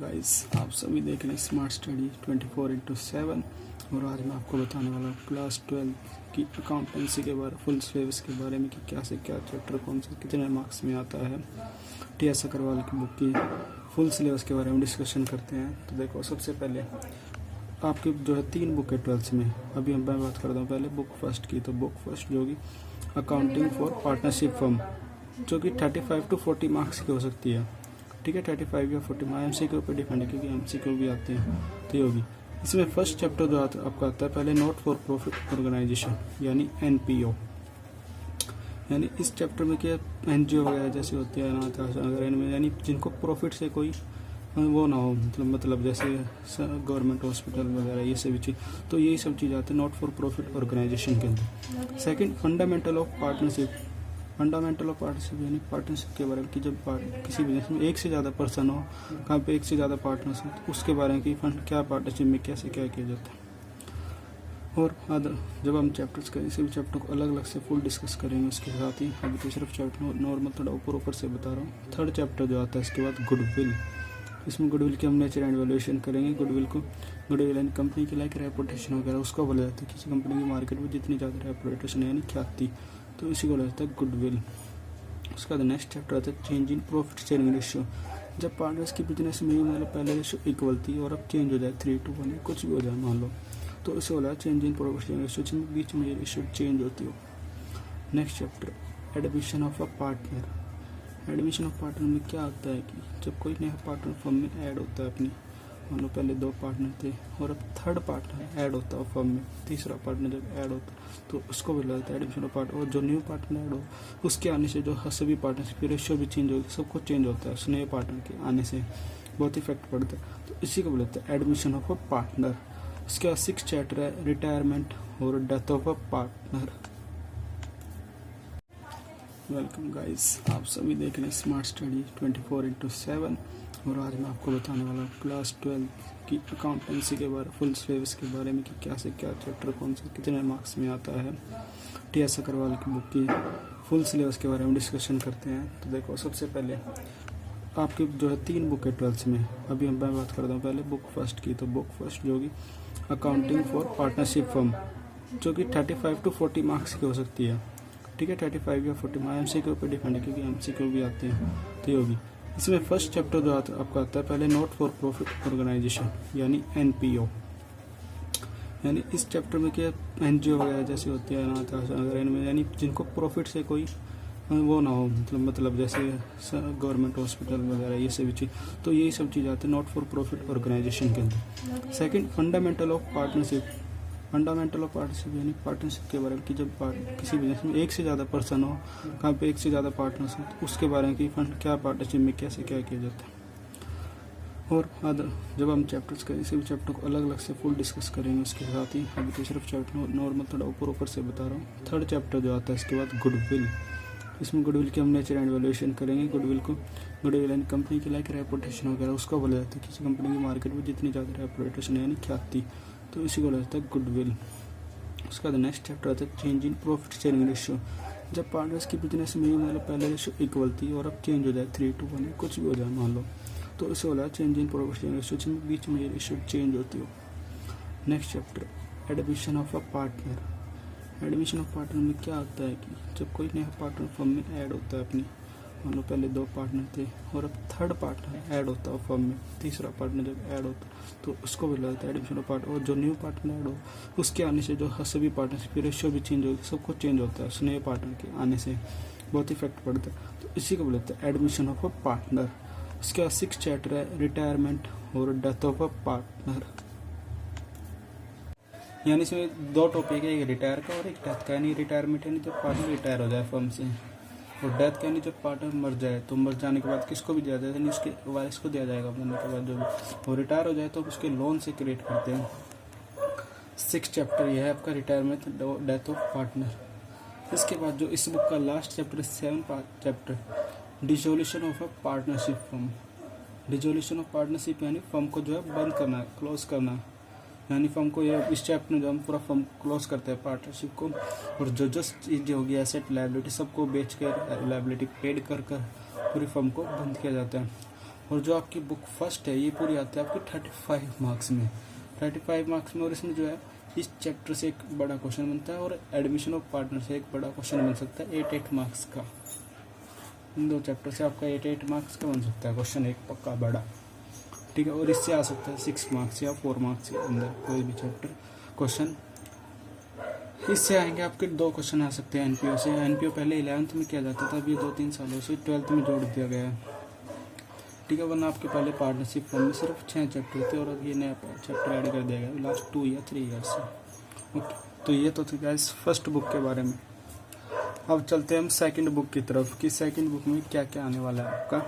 Guys, आप सभी देख रहे हैं स्मार्ट स्टडी 24/7 और आज मैं आपको बताने वाला हूँ क्लास 12 की अकाउंटेंसी के बारे फुल सिलेबस के बारे में कि क्या से क्या चैप्टर कौन सा कितने मार्क्स में आता है। टी.एस. अग्रवाल की बुक की फुल सिलेबस के बारे में डिस्कशन करते हैं। तो देखो, सबसे पहले आपकी जो है 3 बुक है 12th में। अभी मैं बात करता हूँ पहले बुक फर्स्ट की। तो बुक फर्स्ट जो कि अकाउंटिंग फॉर पार्टनरशिप फर्म, जो कि 35 to 40 मार्क्स की हो सकती है। ठीक है, 35 या 40 MCQ पे डिपेंड है, क्योंकि MCQ भी आते हैं तो ये होगी। इसमें फर्स्ट चैप्टर जो आपका आता है पहले नॉट फॉर प्रॉफिट ऑर्गेनाइजेशन यानी NPO। यानी इस चैप्टर में क्या NGO वगैरह जैसे होती है अनाथ आश्रम वगैरह, इनमें यानी जिनको प्रॉफिट से कोई वो ना हो, मतलब जैसे गवर्नमेंट हॉस्पिटल वगैरह ये सभी चीज़, तो यही सब चीज़ आती है नॉट फॉर प्रॉफिट ऑर्गेनाइजेशन के अंदर। Second, fundamental of partnership. Fundamental of partnership यानी पार्टनरशिप के बारे में कि जब किसी बिजनेस में एक से ज़्यादा पर्सन हो, कहाँ पे एक से ज़्यादा पार्टनर्स हो, तो उसके बारे में कि फंड क्या पार्टनरशिप में कैसे क्या किया जाता है। और अदर जब हम चैप्टर्स करें, इसी चैप्टर को अलग अलग से फुल डिस्कस करेंगे। उसके साथ ही अभी तो सिर्फ चैप्टर नॉर्मल थोड़ा ऊपर से बता रहा हूँ। थर्ड चैप्टर जो आता है इसके बाद गुडविल। इसमें गुडविल की हम नेचर एंड वैल्यूएशन करेंगे। गुडविल यानी कंपनी की लाइक रेपुटेशन वगैरह, उसको बोला जाता है किसी कंपनी की मार्केट में जितनी ज़्यादा रेपुटेशन यानी ख्याति, तो इसी को बोला जाता है गुडविल। उसका नेक्स्ट चैप्टर आता है change in profit sharing ratio. जब पार्टनर्स की बिजनेस में मतलब पहले रेशियो इक्वल थी और अब चेंज हो जाए 3:1, कुछ भी हो जाए मान लो, तो इसे बोला change in profit sharing ratio, जिनमें बीच में ये रेशियो चेंज होती हो। Next chapter admission of a partner. Admission of partner में क्या होता है कि जब कोई नया पार्टनर फर्म में ऐड होता है अपनी, मान लो पहले 2 पार्टनर थे और अब थर्ड पार्टनर ऐड होता है फर्म में, तीसरा पार्टनर जब ऐड होता है तो उसको बोला जाता है एडमिशन ऑफ पार्टनर। और जो न्यू पार्टनर ऐड हो उसके आने से जो सभी पार्टनर्स की रेशियो भी चेंज होगी, सब कुछ चेंज होता है। उस नए पार्टनर के आने से बहुत इफेक्ट पड़ता है, तो इसी को बोलते हैं एडमिशन ऑफ अ पार्टनर। उसके बाद 6 चैप्टर है रिटायरमेंट और death of a partner. Welcome guys, आप सभी देख रहे हैं स्मार्ट स्टडी 24/7 और आज मैं आपको बताने वाला हूँ क्लास 12 की अकाउंटेंसी के बारे फुल सिलेबस के बारे में कि क्या से क्या चैप्टर कौन सा कितने मार्क्स में आता है। टी.एस. अग्रवाल की बुक की फुल सिलेबस के बारे में डिस्कशन करते हैं। तो देखो, सबसे पहले आपकी जो है 3 बुक है 12th में। अभी मैं बात करता हूँ पहले बुक फर्स्ट की। तो बुक फर्स्ट जो कि अकाउंटिंग फॉर पार्टनरशिप फर्म, जो कि 35 to 40 मार्क्स की हो सकती है। ठीक है, 35 या 40 MCQ पे डिपेंड है, क्योंकि MCQ भी आते हैं तो ये होगी। इसमें फर्स्ट चैप्टर जो आपका आता है पहले नॉट फॉर प्रॉफिट ऑर्गेनाइजेशन यानी NPO। यानी इस चैप्टर में क्या NGO वगैरह जैसे होती है अनाथ आश्रम वगैरह, इनमें यानी जिनको प्रॉफिट से कोई वो ना हो, मतलब जैसे गवर्नमेंट हॉस्पिटल वगैरह ये सभी चीज़, तो यही सब चीज़ आती है नॉट फॉर प्रॉफिट ऑर्गेनाइजेशन के अंदर। Second, fundamental of partnership. Fundamental of partnership यानी पार्टनरशिप के बारे में कि जब किसी बिजनेस में एक से ज़्यादा पर्सन हो, कहाँ पे एक से ज़्यादा पार्टनर्स हो, तो उसके बारे में कि फंड क्या पार्टनरशिप में कैसे क्या किया जाता है। और अदर जब हम चैप्टर्स करें, इसी चैप्टर को अलग अलग से फुल डिस्कस करेंगे। उसके साथ ही अभी तो सिर्फ चैप्टर नॉर्मल थोड़ा ऊपर से बता रहा हूँ। थर्ड चैप्टर जो आता है इसके बाद गुडविल। इसमें गुडविल की हम नेचर एंड वैल्यूएशन करेंगे। गुडविल यानी कंपनी की लाइक रेपुटेशन वगैरह, उसको बोला जाता है किसी कंपनी की मार्केट में जितनी ज़्यादा रेपुटेशन यानी ख्याति, तो इसी को बोला जाता है गुडविल। उसका नेक्स्ट चैप्टर आता है change in profit sharing ratio. जब पार्टनर्स की बिजनेस में मतलब पहले रेशियो इक्वल थी और अब चेंज हो जाए 3:1, कुछ भी हो जाए मान लो, तो इसे बोला change in profit sharing ratio, जिनमें बीच में ये रेशियो चेंज होती हो। Next chapter admission of a partner. Admission of partner में क्या होता है कि जब कोई नया पार्टनर फर्म में ऐड होता है अपनी, मान लो पहले 2 पार्टनर थे और अब थर्ड पार्टनर ऐड होता है फर्म में, तीसरा पार्टनर जब ऐड होता है तो उसको बोला जाता है एडमिशन ऑफ पार्टनर। और जो न्यू पार्टनर ऐड हो उसके आने से जो सभी पार्टनर्स की रेशियो भी चेंज होगी, सब कुछ चेंज होता है। उस नए पार्टनर के आने से बहुत इफेक्ट पड़ता है, तो इसी को बोलते हैं एडमिशन ऑफ अ पार्टनर। उसके बाद 6 चैप्टर है रिटायरमेंट और डेथ ऑफ अ पार्टनर। यानी इसमें 2 टॉपिक है, एक रिटायर का और एक डेथ का। यानी रिटायरमेंट यानी जब पार्टनर रिटायर हो जाए फर्म से, और डेथ यानी जब पार्टनर मर जाए, तो मर जाने के बाद किसको भी दिया जाए, यानी उसके वारिस को दिया जाएगा मरने के बाद जो भी, और रिटायर हो जाए तो उसके लोन से क्रिएट करते हैं। 6 चैप्टर यह है आपका रिटायरमेंट डेथ ऑफ पार्टनर। इसके बाद जो इस बुक का last chapter 7 chapter dissolution of a partnership firm. Dissolution of partnership यानी फर्म को जो है बंद करना है, क्लोज करना है। यानी फर्म को ये इस चैप्टर में जो हम पूरा फर्म क्लोज करते हैं पार्टनरशिप को, और जो चीज़ें होगी एसेट लायबिलिटी सबको बेच कर लायबिलिटी पेड कर पूरी फर्म को बंद किया जाता है। और जो आपकी बुक फर्स्ट है ये पूरी आती है आपकी 35 मार्क्स में, 35 मार्क्स में। और इसमें जो है इस चैप्टर से एक बड़ा क्वेश्चन बनता है और एडमिशन ऑफ पार्टनर से एक बड़ा क्वेश्चन बन सकता है 8 मार्क्स का। इन दो चैप्टर से आपका 8 मार्क्स का बन सकता है क्वेश्चन, एक पक्का बड़ा, ठीक है। और इससे आ सकता है 6 मार्क्स या 4 मार्क्स के अंदर कोई भी चैप्टर क्वेश्चन। इससे आएंगे आपके 2 क्वेश्चन आ सकते हैं एनपीओ से। एनपीओ पहले 11th में किया जाता था, अभी 2-3 सालों से 12th में जोड़ दिया गया है, ठीक है। वरना आपके पहले पार्टनरशिप फॉर्म में सिर्फ 6 चैप्टर थे और अब ये नया चैप्टर ऐड कर दिया गया लास्ट 2 या 3 ईयर्स से। ओके, तो ये तो थी गाइस फर्स्ट बुक के बारे में। अब चलते हैं हम सेकंड बुक की तरफ कि सेकंड बुक में क्या क्या आने वाला है आपका।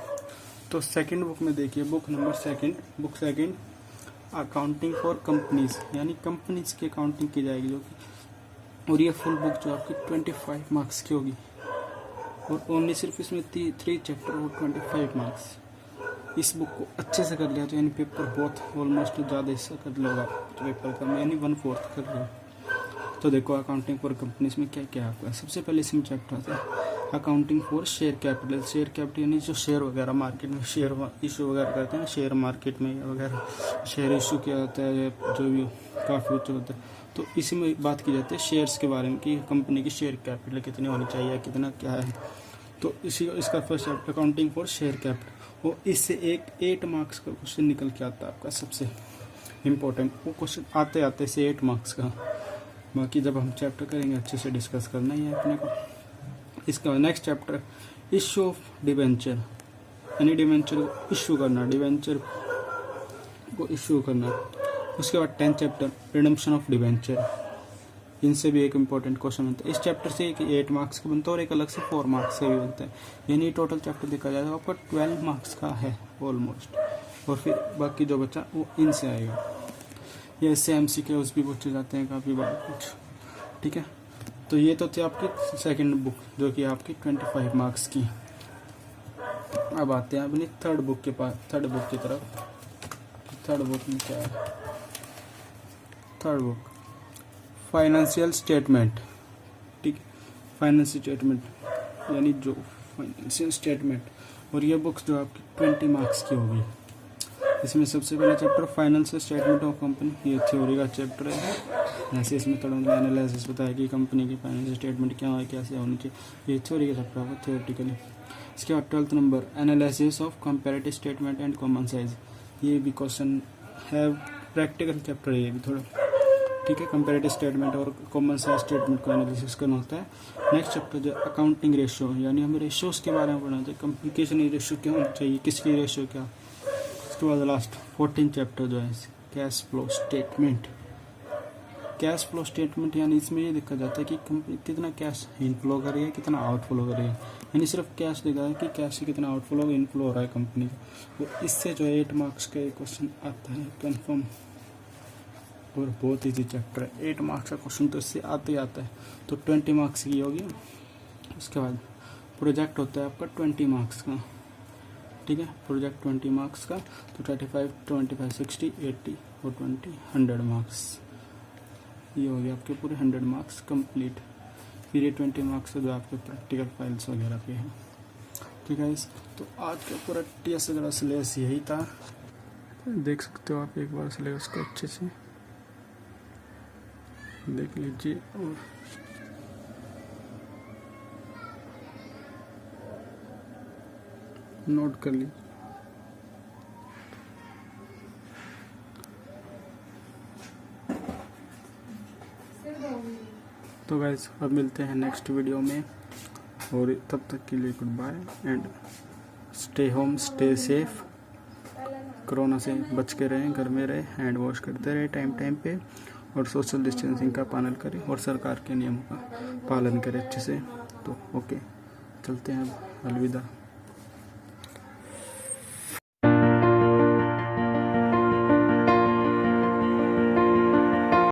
तो सेकंड बुक में देखिए, book second accounting for companies, यानी कंपनीज की अकाउंटिंग की जाएगी जो कि, और ये फुल बुक जो आपकी 25 मार्क्स की होगी और ओनली सिर्फ इसमें 3 चैप्टर और 25 मार्क्स। इस बुक को अच्छे से कर लिया तो यानी पेपर बहुत ऑलमोस्ट ज़्यादा हिस्सा कर लोगा पेपर का, यानी 1/4 कर लिया। तो देखो अकाउंटिंग फॉर कंपनीज में क्या क्या आपका। सबसे पहले इसमें चैप्टर आता है accounting for share capital. Share capital यानी जो शेयर वगैरह मार्केट में शेयर इशू वगैरह करते हैं, शेयर मार्केट में वगैरह शेयर इशू किया जाता है, जो भी काफ़ी कुछ होता है। तो इसी में बात की जाती है शेयर्स के बारे में कि कंपनी की शेयर कैपिटल कितनी होनी चाहिए, कितना क्या है। तो इसका first chapter accounting for share capital. वो इससे 8 मार्क्स का क्वेश्चन निकल के आता है आपका, सबसे इम्पोर्टेंट वो क्वेश्चन आते से 8 मार्क्स का। बाकी जब हम चैप्टर करेंगे अच्छे से डिस्कस करना ही है अपने को। इसका next chapter issue of debenture, यानी डिवेंचर को इशू करना, डिवेंचर को इशू करना। उसके बाद 10th chapter redemption of debenture, इनसे भी एक इम्पोर्टेंट क्वेश्चन बनता है। इस चैप्टर से एक 8 मार्क्स का बनता है और एक अलग से 4 मार्क्स का भी बनता है, यानी टोटल चैप्टर देखा जाए तो आपका 12 मार्क्स का है ऑलमोस्ट। और फिर बाकी जो बचा वो इनसे आएगा। ये इससे MCQs भी पूछे जाते हैं काफ़ी बार कुछ, ठीक है। तो ये तो थी आपकी सेकंड बुक जो कि आपकी 25 मार्क्स की। अब आते हैं अपनी थर्ड बुक की तरफ। थर्ड बुक में क्या है? थर्ड बुक फाइनेंशियल स्टेटमेंट, ठीक है। फाइनेंशियल स्टेटमेंट यानी जो फाइनेंशियल स्टेटमेंट, और ये बुक्स जो आपकी 20 मार्क्स की होगी। इसमें सबसे पहला chapter financial statement of company, ये थ्योरी का चैप्टर है। जैसे इसमें थोड़ा एनालिसिस बताया कि कंपनी की फाइनेंशियल स्टेटमेंट क्या है, कैसे होनी चाहिए, ये थ्योरी का चैप्टर है थ्योरेटिकली। इसके बाद 12th number analysis of comparative statement and common size, ये भी क्वेश्चन है, प्रैक्टिकल चैप्टर है ये भी थोड़ा, ठीक है। कंपैरेटिव स्टेटमेंट और कॉमन साइज स्टेटमेंट को एनालिसिस करना होता है। नेक्स्ट चैप्टर जो अकाउंटिंग रेशियो, यानी हमें रेशियोज के बारे में पढ़ना चाहिए, कंपनी किसने रेशियो क्या होना चाहिए, किसकी रेशियो क्या। उसके बाद लास्ट 14th चैप्टर जो है cash flow statement. Cash flow statement यानी इसमें ये देखा जाता है कि कंपनी कितना कैश इनफ्लो कर रही है, कितना आउटफ्लो कर रही है, यानी सिर्फ कैश देखा है कि कैश से कितना आउटफ्लो इनफ्लो हो रहा है कंपनी का। तो इससे जो है 8 मार्क्स का एक क्वेश्चन आता है कन्फर्म, और बहुत ईजी चैप्टर है। 8 मार्क्स का क्वेश्चन तो इससे आते ही आता है, तो 20 मार्क्स की होगी। उसके बाद प्रोजेक्ट होता है आपका 20 मार्क्स का, ठीक है। प्रोजेक्ट 20 मार्क्स का, तो 35, 25, 60, 80 और 20 100 मार्क्स। ये हो गया आपके पूरे 100 मार्क्स कंप्लीट। फिर ये 20 मार्क्स जो आपके प्रैक्टिकल फाइल्स वगैरह के हैं, ठीक है। इस तो आज का पूरा TS वगैरह सिलेबस यही था, देख सकते हो आप एक बार सिलेबस को अच्छे से देख लीजिए और नोट कर लीजिए। तो गाइस अब मिलते हैं नेक्स्ट वीडियो में, और तब तक के लिए good bye and stay home, stay safe. Corona से बच के रहें, घर में रहें, हैंड वॉश करते रहें टाइम पे, और सोशल डिस्टेंसिंग का पालन करें और सरकार के नियमों का पालन करें अच्छे से। तो ओके, चलते हैं अब, अलविदा।